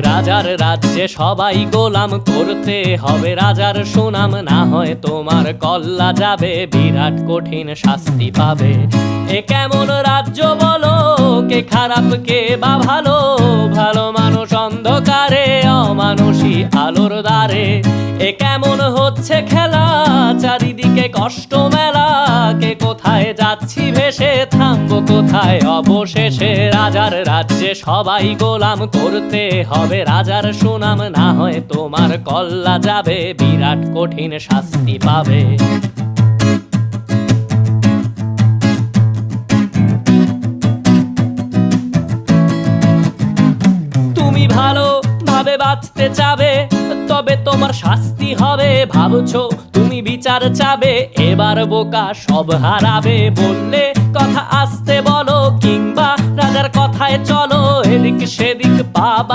রাজার রাজ্যে সবাই গোলাম, করতে হবে রাজার সুনাম, না হয় তোমার কল্লা যাবে, বিরাট কঠিন শাস্তি পাবে। এ কেমন রাজ্য বলো, কে খারাপ কে বা ভালো, ভালো মানুষ অন্ধকারে, অমানুষী আলোর দ্বারে। এ কেমন হচ্ছে খেলা, চারিদিকে কষ্ট মেলা, কে কোথায় যাচ্ছি ভেসে, থামবো কোথায় অবশেষে। রাজার রাজ্যে সবাই গোলাম, করতে হবে রাজার সুনাম, না হয় তোমার কল্লা যাবে, বিরাট কঠিন শাস্তি পাবে। তুমি ভালো ভাবে বাঁচতে চাবে, তবে তোমার শাস্তি হবে। ভাবছো তুমি বিচার চাবে, এবার বোকা সব হারাবে। বললে কথা আস্তে বলো, কিংবা রাজার কথায় চলো, এদিক সেদিক পাবা।